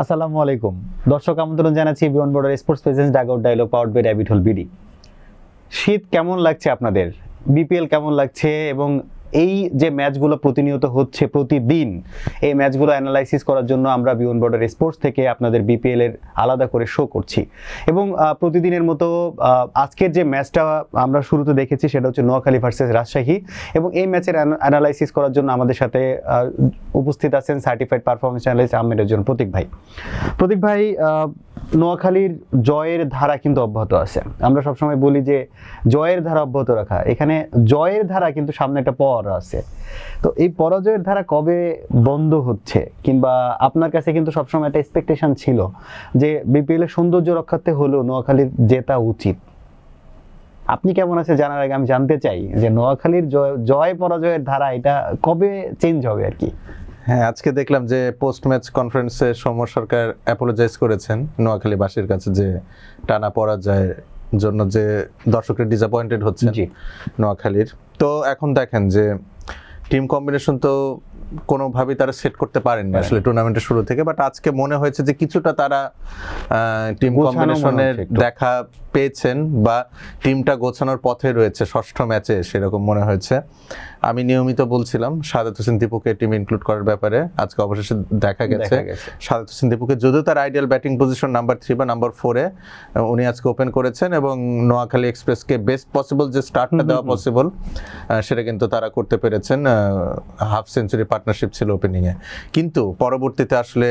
আসসালামু আলাইকুম দর্শক, আমন্ত্রণ জানাচ্ছি beyond border sports presence dugout dialogue powered by rabbit hole BD. শীত কেমন লাগছে আপনাদের, বিপিএল কেমন লাগছে, এবং এই যে ম্যাচগুলো প্রতিনিয়ত হচ্ছে প্রতিদিন, এই ম্যাচগুলো অ্যানালাইসিস করার জন্য আমরা বিয়ন্ড বর্ডার স্পোর্টস থেকে আপনাদের বিপিএল এর আলাদা করে শো করছি। এবং প্রতিদিনের মতো আজকের যে ম্যাচটা আমরা শুরুতে দেখেছি সেটা হচ্ছে নোয়াখালী ভার্সেস রাজশাহী, এবং এই ম্যাচের অ্যানালাইসিস করার জন্য আমাদের সাথে উপস্থিত আছেন সার্টিফাইড পারফরমেন্স অ্যানালিস্ট আহমেদ একজন প্রতীক ভাই। প্রতীক ভাই, নোয়াখালীর জয়ের ধারা কিন্তু অব্যাহত আছে। আমরা সবসময় বলি যে জয়ের ধারা অব্যাহত রাখা, এখানে জয়ের ধারা কিন্তু সামনে একটা পর আছে। তো এই পরাজয়ের ধারা কবে বন্ধ হচ্ছে, কিংবা আপনার কাছে কিন্তু সবসময় একটা এক্সপেকটেশন ছিল যে বিপিএল এর সৌন্দর্য রক্ষার্থে হলেও নোয়াখালীর জেতা উচিত। আপনি কেমন আছে জানার আগে আমি জানতে চাই যে নোয়াখালীর জয় পরাজয়ের ধারা এটা কবে চেঞ্জ হবে আর কি। হ্যাঁ, আজকে দেখলাম যে পোস্ট ম্যাচ কনফারেন্সে সৌম্য সরকার অ্যাপোলোজাইজ করেছেন নোয়াখালীবাসীর কাছে যে টানা পরাজয়ের জন্য যে দর্শকরা ডিসঅ্যাপয়েন্টেড হচ্ছেন নোয়াখালীর। তো এখন দেখেন যে টিম কম্বিনেশন তো কোনোভাবেই তারা সেট করতে পারেননি আসলে টুর্নামেন্টের শুরু থেকে, বাট আজকে মনে হয়েছে যে কিছুটা তারা টিম কম্বিনেশনের দেখা পেয়েছেন বা টিমটা গোছানোর পথে রয়েছে ষষ্ঠ ম্যাচে, সেরকম মনে হয়েছে। আমি নিয়মিত বলছিলাম সাদাত হোসেন দীপুকে টিম ইনক্লুড করার ব্যাপারে, আজকে অবশেষে দেখা গেছে সাদাত হোসেন দীপুকে, যদিও তার আইডিয়াল ব্যাটিং পজিশন নাম্বার 3 বা নাম্বার 4-এ উনি আজকে ওপেন করেছেন, এবং নোয়াখালী এক্সপ্রেসকে বেস্ট পসিবল যে স্টার্টটা দেওয়া পসিবল সেটা কিন্তু তারা করতে পেরেছেন। হাফ সেঞ্চুরি পার্টনারশিপ ছিল ওপেনিংয়ে, কিন্তু পরবর্তীতে আসলে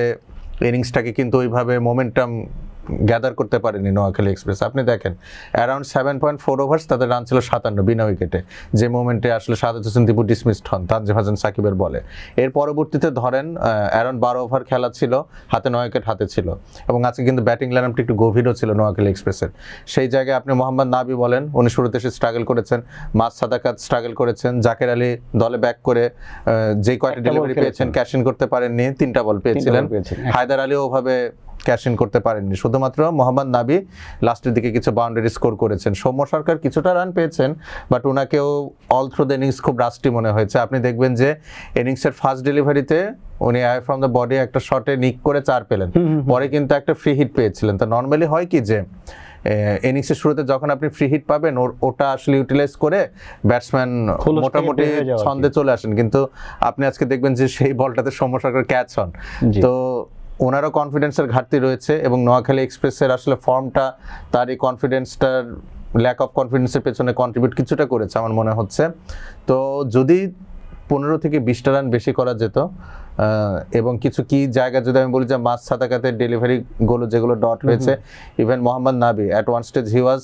ইনিংসটাকে কিন্তু ওইভাবে মোমেন্টাম গ্যাদার করতে পারেনি নোয়াখালী এক্সপ্রেস। আপনি দেখেন অ্যারাউন্ড 7.4 ওভার্স তাদের রান ছিল 57 বিনা উইকেটে, যে মোমেন্টে আসলে সাদাত হোসেন দীপু ডিসমিসড হন তানজিম হাসান সাকিবের বলে। এর পরবর্তীতে ধরেন অ্যারাউন্ড 12 ওভার খেলা ছিল, হাতে 9 উইকেট হাতে ছিল, এবং আজকে কিন্তু ব্যাটিং লাইনআপটা একটু গভীরও ছিল নোয়াখালী এক্সপ্রেসের। সেই জায়গায় আপনি মোহাম্মদ নাবি বলেন, উনি শুরুতে এসে স্ট্রাগল করেছেন, মাস সাদাকাত স্ট্রাগল করেছেন, জাকের আলী দলে ব্যাক করে যে কয়টা ডেলিভারি পেয়েছেন ক্যাশ ইন করতে পারেননি, 3টা বল পেয়েছিলেন। হায়দার আলীও ওভাবে ক্যাশ ইন করতে পারেননি, শুধুমাত্র মোহাম্মদ নাবি লাস্টের দিকে কিছু বাউন্ডারি স্কোর করেছেন। সৌম্য সরকার কিছুটা রান পেয়েছেন, বাট ওনাকেও অল থ্রু দ্য ইনিংস খুব রাস্টি মনে হয়েছে। আপনি দেখবেন যে ইনিংসের ফার্স্ট ডেলিভারিতে উনি আই ফ্রম দ্য বডি একটা শটে নিক করে 4 পেলেন, পরে কিন্তু একটা ফ্রি হিট পেয়েছিলেন। তো নর্মালি হয় কি যে ইনিংসের শুরুতে যখন আপনি ফ্রি হিট পাবেন ওটা আসলে ইউটিলাইজ করে ব্যাটসম্যান মোটামুটি ছন্দে চলে আসেন, কিন্তু আপনি আজকে দেখবেন যে সেই বলটাতে সৌম্য সরকার ক্যাচ হন। তো ওনারও কনফিডেন্সের ঘাটতি রয়েছে, এবং নোয়াখালী এক্সপ্রেসের আসলে ফর্মটা তার এই কনফিডেন্সটার ল্যাক অফ কনফিডেন্সের পেছনে কন্ট্রিবিউট কিছুটা করেছে আমার মনে হচ্ছে। তো যদি 15 থেকে 20টা রান বেশি করা যেত, এবং কিছু কি জায়গা যদি আমি বলি যে মাস সাদাকাতের ডেলিভারি গুলো যেগুলো ডট হয়েছে, ইভেন মোহাম্মদ নাবি at one stage he was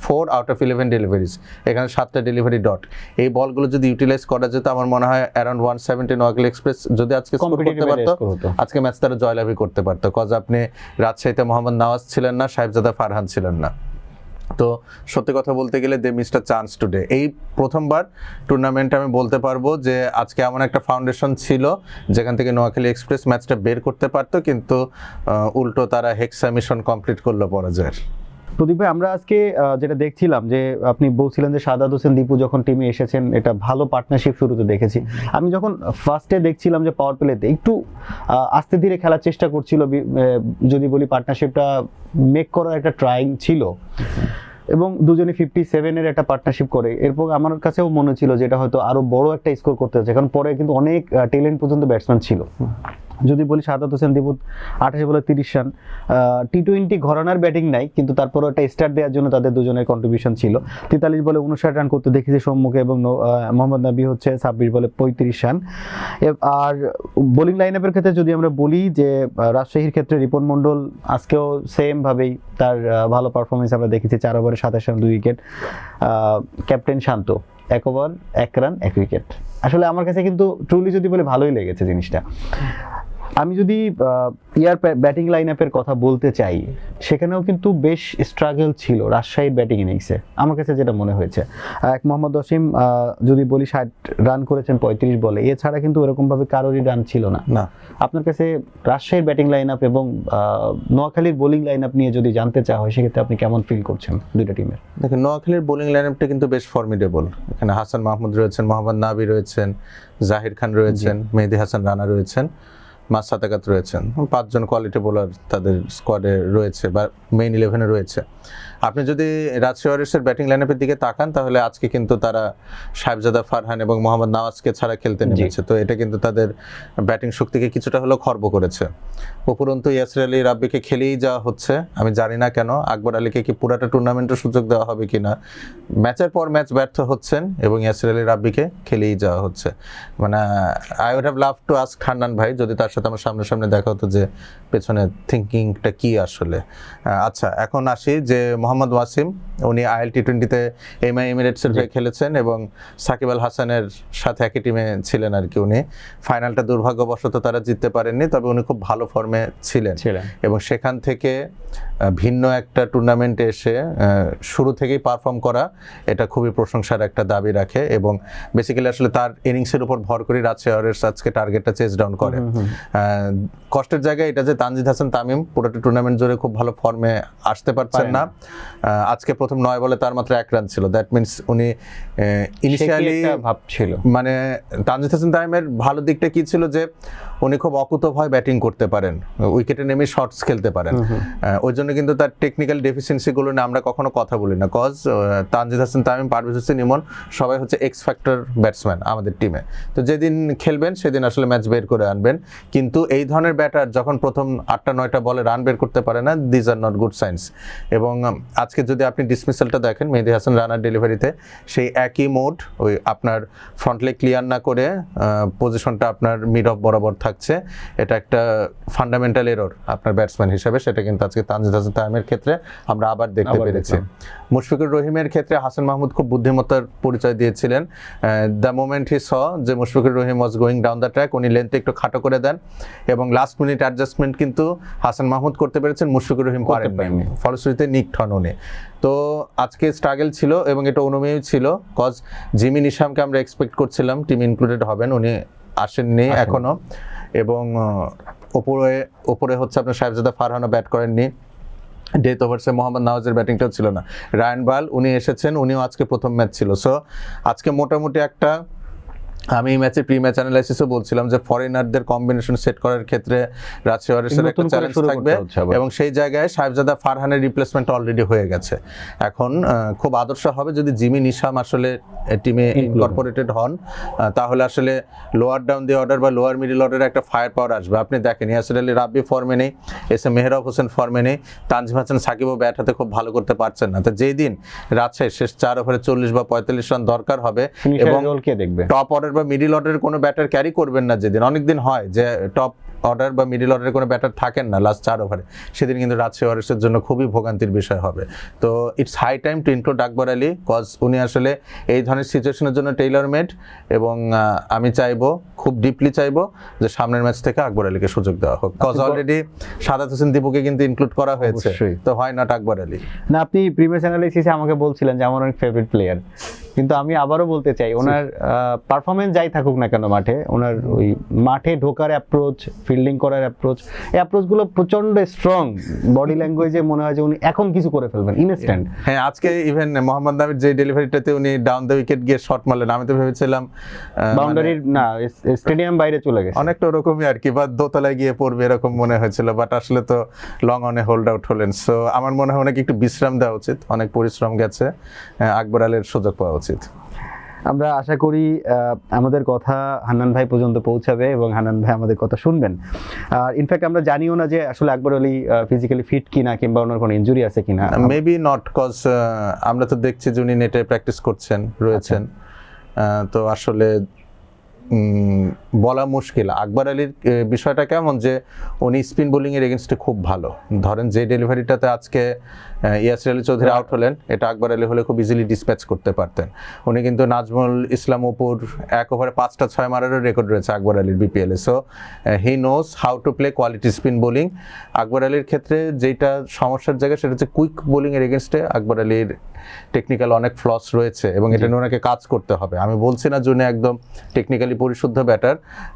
4 out of 11 deliveries, এখানে 7টা ডেলিভারি ডট। এই বলগুলো যদি ইউটিলাইজ করা যেত, আমার মনে হয় অ্যারাউন্ড 170 নোয়াখালী এক্সপ্রেস যদি আজকে স্কোর করতে পারতো, আজকে ম্যাচ তারা জয়লাভই করতে পারতো। কজ আপনি রাজশাহীতে মোহাম্মদ নওয়াজ ছিলেন না, সাহেবজাদা ফারহান ছিলেন না। তো সত্যি কথা বলতে গেলে দে মিসড আ চান্স টুডে। এই প্রথমবার টুর্নামেন্টে আমি বলতে পারবো যে আজকে এমন একটা ফাউন্ডেশন ছিল যেখান থেকে নোয়াখালী এক্সপ্রেস ম্যাচটা বের করতে পারতো, কিন্তু উল্টো তারা হেক্সা মিশন কমপ্লিট করলো পরাজয়ের। প্রদীপ ভাই, আমরা আজকে যেটা দেখছিলাম যে আপনি বলছিলেন যে সাদাত হোসেন দীপু যখন টিমে এসেছেন এটা ভালো পার্টনারশিপ শুরুতে দেখেছি। আমি যখন ফার্স্টে দেখছিলাম যে পাওয়ার প্লেতে একটু আস্তে ধীরে খেলার চেষ্টা করছিল, যদি বলি পার্টনারশিপটা মেক করার একটা ট্রাইং ছিল, এবং দুজনে 57-এর একটা পার্টনারশিপ করে। এরপর আমার কাছেও মনে ছিল যে এটা হয়তো আরো বড় একটা স্কোর করতে হচ্ছে, কারণ পরে কিন্তু অনেক ট্যালেন্ট পর্যন্ত ব্যাটসম্যান ছিল। যদি বলি সাদাত হোসেন দীপু 28 বলে 30 রান, টি-20 ঘরানার ব্যাটিং নাই, কিন্তু তারপরও একটা স্টার্ট দেওয়ার জন্য তাদের দুজনের কন্ট্রিবিউশন ছিল। 43 বলে 59 রান করতে দেখেছি সম্মুখে, এবং মোহাম্মদ নাবি হচ্ছে 26 বলে 35 রান। আর বোলিং লাইন আপের ক্ষেত্রে যদি আমরা বলি যে রাজশাহীর ক্ষেত্রে রিপন মন্ডল আজকেও সেম ভাবেই তার ভালো পারফরমেন্স আমরা দেখেছি, 4 ওভারে 27 রান 2 উইকেট। ক্যাপ্টেন শান্ত 1 ওভার 1 রান 1 উইকেট। আসলে আমার কাছে কিন্তু ট্রুলি যদি বলে ভালোই লেগেছে জিনিসটা। আমি যদি ব্যাটিং লাইন আপের কথা বলতে চাই, সেখানেও কিন্তু বেশ স্ট্রাগল ছিল রাজশাহীর ব্যাটিং ইনিংসে আমার কাছে যেটা মনে হয়েছে। এক মোহাম্মদ ওসিম যদি বলি 60 রান করেছেন 35 বলে, এছাড়া কিন্তু এরকম ভাবে কারোরই রান ছিল না। আপনার কাছে রাজশাহীর ব্যাটিং লাইন আপ এবং নোয়াখালীর বোলিং লাইন আপ নিয়ে যদি জানতে চাওয়া হয়, সেক্ষেত্রে আপনি কেমন ফিল করছেন দুইটা টিমের? দেখেন, নোয়াখালীর বোলিং লাইন আপটা কিন্তু বেশ ফর্মিডেবল। এখানে হাসান মাহমুদ রয়েছেন, মোহাম্মদ নাবি রয়েছেন, জাহির খান রয়েছেন, মেহেদি হাসান রানা রয়েছেন, মাসাতাকাত রয়েছেন, 5 জন কোয়ালিটি বোলার তাদের স্কোয়াডে রয়েছে বা মেইন 11-এ রয়েছে। আপনি যদি রাজশাহী ওয়ারিয়র্সের ব্যাটিং লাইনআপের দিকে তাকান তাহলে আজকে কিন্তু তারা সাহেবজাদা ফারহান এবং মোহাম্মদ নওয়াজকে ছাড়া খেলতে নেমেছে, তো এটা কিন্তু তাদের ব্যাটিং শক্তিকে কিছুটা হলেও খর্ব করেছে। উপরন্তু ইয়াসির আলী রাব্বিকে খেলেই যাওয়া হচ্ছে, আমি জানি না কেন। আকবর আলীকে কি পুরাটা টুর্নামেন্টের সুযোগ দেওয়া হবে কিনা, ম্যাচের পর ম্যাচ ব্যর্থ হচ্ছেন এবং ইয়াসির আলী রাব্বিকে খেলেই যাওয়া হচ্ছে। মানে I would have love to ask Hannan ভাই, যদি তার সাথে আমার সামনে দেখা হতো যে পেছনে থিঙ্কিংটা কি আসলে। আচ্ছা, এখন আসি যে মোহাম্মদ ওয়াসিম, উনি আইএল টি20-তে এমআই এমিরেটসের হয়ে খেলেছেন এবং সাকিব আল হাসানের সাথে একই টিমে ছিলেন আর কি। উনি ফাইনালটা দুর্ভাগ্যবশত তারা জিততে পারেননি, তবে উনি খুব ভালো ফর্মে ছিলেন এবং সেখান থেকে ভিন্ন একটা টুর্নামেন্টে এসে শুরু থেকেই পারফর্ম করা, এটা খুবই প্রশংসার একটা দাবি রাখে এবং বেসিক্যালি আসলে তার ইনিংসের উপর ভর করে রাজশাহী ওয়ারিয়র্স আজকে টার্গেটটা চেস ডাউন করে। কষ্টের জায়গায় এটা যে তানজিদ হাসান তামিম পুরোটা টুর্নামেন্ট জুড়ে খুব ভালো ফর্মে আসতে পারছেন না। আজকে প্রথম 9 বলে তার মাত্র 1 রান ছিল। দ্যাট মিনস উনি ইনিশিয়ালি ভাবছিল, মানে তানজিদ হাসান তামিমের ভালো দিকটা কি ছিল যে উনি খুব অকুতোভয় ব্যাটিং করতে পারেন, উইকেটে নেমে শর্টস খেলতে পারেন। ওই জন্য কিন্তু তার টেকনিক্যাল ডেফিসিয়েন্সিগুলো নিয়ে আমরা কখনো কথা বলি না, কজ তানজিদ হাসান তামিম, পারভেজ হোসেন ইমন সবাই হচ্ছে এক্স ফ্যাক্টর ব্যাটসম্যান আমাদের টিমে। তো যেদিন খেলবেন সেদিন আসলে ম্যাচ বের করে আনবেন, কিন্তু এই ধরনের ব্যাটার যখন প্রথম 8টা-9টা বলে রান বের করতে পারে না, these are not good science. এবং আজকে যদি আপনি ডিসমিসালটা দেখেন মেহেদী হাসান রানার ডেলিভারিতে, সেই একই মোড, ওই আপনার ফ্রন্ট লেগ ক্লিয়ার না করে পজিশনটা আপনার মিড অফ বরাবর থাকছে, এটা একটা ফান্ডামেন্টাল এরর আপনার ব্যাটসম্যান হিসেবে। সেটা কিন্তু আজকে তানজিদ হাসান তামিমের ক্ষেত্রে আমরা আবার দেখতে পেরেছি। মুশফিকুর রহিমের ক্ষেত্রে হাসান মাহমুদ খুব বুদ্ধিমত্তার পরিচয় দিয়েছিলেন। দ্য মোমেন্ট হি স যে Mushfiqur Rahim was going down the track, উনি লেন্থে একটু খাটো করে দেন এবং লাস্ট মিনিট অ্যাডজাস্টমেন্ট কিন্তু হাসান মাহমুদ করতে পেরেছেন, মুশফিকুর রহিম পারেননি, ফলশ্রুতিতে নিকড হন উনি। তো আজকে স্ট্রাগল ছিল এবং এটা অনুমেয় ছিল, কজ জিমি নিশামকে আমরা এক্সপেক্ট করছিলাম টিম ইনক্লুডেড হবেন, উনি আসেননি এখনো। এবং ওপরে হচ্ছে আপনার সাহেবজাদা ফারহানও ব্যাট করেননি। ডেথ ওভার্সে মোহাম্মদ নওয়াজের ব্যাটিংটাও ছিল না। রায়ান বাল উনি এসেছেন, উনিও আজকে প্রথম ম্যাচ ছিল। সো আজকে মোটামুটি একটা, আমি এই ম্যাচের প্রি ম্যাচ অ্যানালাইসিসও বলছিলাম যে ফরেনারদের কম্বিনেশন সেট করার ক্ষেত্রে রাজশাহী ওয়ারিয়র্সের একটা চ্যালেঞ্জ থাকবে এবং সেই জায়গায় সাহেবজাদা ফারহানের রিপ্লেসমেন্ট অলরেডি হয়ে গেছে। এখন খুব আদর্শ হবে যদি জিমি নিশাম আসলে টিমে ইনকর্পোরেটেড হন, তাহলে আসলে লোয়ার ডাউন দি অর্ডার বা লোয়ার মিডল অর্ডারে একটা ফায়ার পাওয়ার আসবে। আপনি দেখেন ইয়াসির আলী রাব্বি ফর্মে নেই, মেহরাব হোসেন ফর্মে নেই, তানজিম হাসান সাকিবও ব্যাট হাতে খুব ভালো করতে পারছেন না। তো যেই দিন রাজশাহী শেষ 4 ওভারে 40 বা 45 রান দরকার হবে এবং টপ অর্ডার বা মিডল অর্ডারের কোনো ব্যাটার ক্যারি করবেন না, যেদিন অনেকদিন হয় যে টপ অর্ডার বা মিডল অর্ডারের কোনো ব্যাটার থাকেন না লাস্ট 4 ওভারে, সেদিন কিন্তু রাজশাহী ওয়ারিয়র্সের জন্য খুবই ভোগান্তির বিষয় হবে। তো it's high time to include Akbar Ali, cause উনি আসলে এই ধরনের সিচুয়েশনের জন্য টেইলর মেড এবং আমি চাইবো, খুব ডিপলি চাইবো যে সামনের ম্যাচ থেকে আকবর আলীকে সুযোগ দেওয়া হোক, কজ অলরেডি সাদাত হোসেন দীপুকে কিন্তু ইনক্লুড করা হয়েছে, তো হয় নট আকবর আলী। না, আপনি প্রিভিয়াস অ্যানালাইসিসে আমাকে বলছিলেন যে আমার অনেক ফেভারিট প্লেয়ার, কিন্তু আমি আবারও বলতে চাই ওনার পারফরমেন্স যাই থাকুক না কেন মাঠে, ওনার ওই মাঠে ঢোকার অ্যাপ্রোচ, ফিল্ডিং করার অ্যাপ্রোচ, এই অ্যাপ্রোচগুলো প্রচন্ড স্ট্রং, বডি ল্যাঙ্গুয়েজে মনে হয় যে উনি এখন কিছু করে ফেলবেন ইনস্ট্যান্ট। হ্যাঁ, আজকে ইভেন মোহাম্মদ নাবির যে ডেলিভারিটাতে উনি ডাউন দ্য উইকেট গিয়ে শট মারলেন, আমি তো ভেবেছিলাম বাউন্ডারির না, স্টেডিয়াম বাইরে চলে গেছে, অনেকটা ওরকমই আর কি, বা দোতলায় গিয়ে পড়বে এরকম মনে হয়েছিল, বাট আসলে তো লং অনে হোল্ড আউট হলেন। সো আমার মনে হয় ওনাকে একটু বিশ্রাম দেওয়া উচিত, অনেক পরিশ্রম গেছে, আকবর আলীর সুযোগ পাওয়া উচিত। আমরা আশা করি আমাদের কথা হান্নান ভাই পর্যন্ত পৌঁছাবে এবং হান্নান ভাই আমাদের কথা শুনবেন। আর ইনফ্যাক্ট আমরা জানিও না যে আসলে আকবর আলী ফিজিক্যালি ফিট কিনা কিংবা ওনার কোনো ইনজুরি আছে কিনা। মেবি নট, কজ আমরা তো দেখছি যে উনি নেটে প্র্যাকটিস করছেন রয়েছেন। তো আসলে বলা মুশকিল। আকবর আলীর বিষয়টা কেমন যে উনি স্পিন বোলিং এর এগেনস্টে খুব ভালো। ধরেন যে ডেলিভারিটাতে আজকে ইয়াসির আলী চৌধুরী আউট হলেন, এটা আকবর আলী হলে খুব ইজিলি ডিসপ্যাচ করতে পারতেন। উনি কিন্তু নাজমুল ইসলাম অপুর 1 ওভারে 5টা 6 মারারও রেকর্ড রয়েছে আকবর আলীর বিপিএলে। So he knows how to play quality spin bowling. Akbar আলীর ক্ষেত্রে যেটা সমস্যার জায়গা সেটা হচ্ছে কুইক বোলিং এর এগেনস্টে আকবর আলীর টেকনিক্যাল অনেক ফ্লস রয়েছে এবং এটা নিয়ে ওনাকে কাজ করতে হবে। আমি বলছি না যে উনি একদম টেকনিক্যালি পরিশুদ্ধ batter,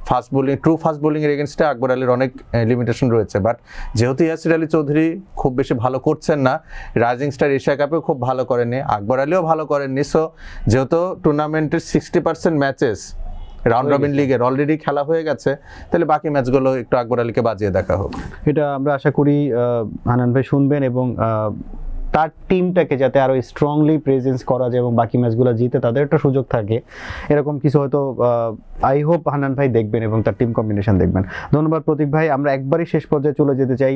fast bowling, true fast bowling এর এগেনস্টে আকবর আলীর অনেক লিমিটেশন রয়েছে। বাট যেহেতু ইয়াসির আলী চৌধুরী খুব বেশি ভালো করছেন না, রাইজিং স্টার এশিয়া কাপেও খুব ভালো করেননি, আকবর আলীও ভালো করেননি, সো যেহেতু টুর্নামেন্টের 60% ম্যাচেস রাউন্ড রবিন লিগের অলরেডি খেলা হয়ে গেছে, তাহলে বাকি ম্যাচগুলো একটু আকবর আলীকে বাজিয়ে দেখা হোক। এটা আমরা আশা করি হানান ভাই শুনবেন এবং তার টিমটাকে যাতে আরো স্ট্রংলি প্রেজেন্স করা যায় এবং বাকি ম্যাচগুলো জিতে তাদের একটা সুযোগ থাকে, এরকম কিছু হয়তো আই হোপ হানান ভাই দেখবেন এবং তার টিম কম্বিনেশন দেখবেন। ধন্যবাদ প্রতীক ভাই। আমরা একবারই শেষ পর্যায়ে চলে যেতে চাই।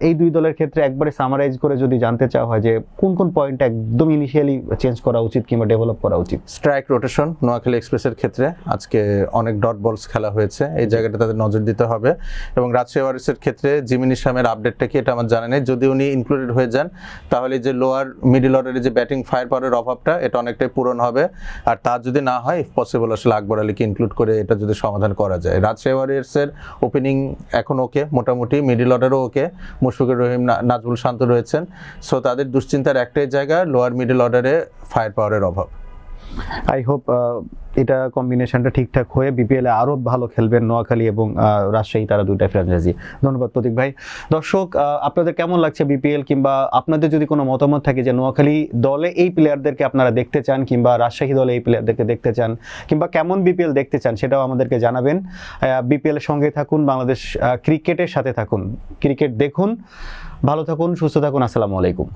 এই দুই দলের ক্ষেত্রে একবারে সামারাইজ করে যদি জানতে চাওয়া হয় যে কোন কোন পয়েন্ট একদম ইনিশিয়ালি চেঞ্জ করা উচিত কিংবা ডেভেলপ করা উচিত। স্ট্রাইক রোটেশন, নোয়াখালী এক্সপ্রেসের ক্ষেত্রে আজকে অনেক ডট বলস খেলা হয়েছে, এই জায়গাটা তাদের নজর দিতে হবে। এবং রাজশাহী ওয়ারিয়র্সের ক্ষেত্রে জিমিন ইসলামের আপডেটটা কি এটা আমার জানা নেই, যদি উনি ইনক্লুডেড হয়ে যান তাহলে যে লোয়ার মিডল অর্ডারের যে ব্যাটিং ফায়ার পাওয়ারের অভাবটা এটা অনেকটাই পূরণ হবে। আর তা যদি না হয় ইফ পসিবল আসলে আকবর আলীকে ইনক্লুড করে এটা যদি সমাধান করা যায়। রাজশাহী ওয়ারিয়র্সের ওপেনিং এখন ওকে, মোটামুটি মিডল অর্ডারও ওকে, মুশফিকুর রহিম, নাজমুল শান্ত রয়েছেন। সো তাদের দুশ্চিন্তার একটাই জায়গা লোয়ার মিডল অর্ডারে ফায়ার পাওয়ারের অভাব। আই হোপ এটা কম্বিনেশনটা ঠিকঠাক হয়ে বিপিএল এ আরো ভালো খেলবেন নোয়াখালী এবং রাজশাহী, তারা দুইটা ফ্র্যাঞ্চাইজি। ধন্যবাদ প্রতীক ভাই। দর্শক, আপনাদের কেমন লাগছে বিপিএল, কিংবা আপনাদের যদি কোনো মতামত থাকে যে নোয়াখালী দলে এই প্লেয়ারদেরকে আপনারা দেখতে চান কিংবা রাজশাহী দলে এই প্লেয়ারদেরকে দেখতে চান কিংবা কেমন বিপিএল দেখতে চান, সেটাও আমাদেরকে জানাবেন। বিপিএল এর সঙ্গে থাকুন, বাংলাদেশ ক্রিকেটের সাথে থাকুন, ক্রিকেট দেখুন, ভালো থাকুন, সুস্থ থাকুন। আসসালামু আলাইকুম।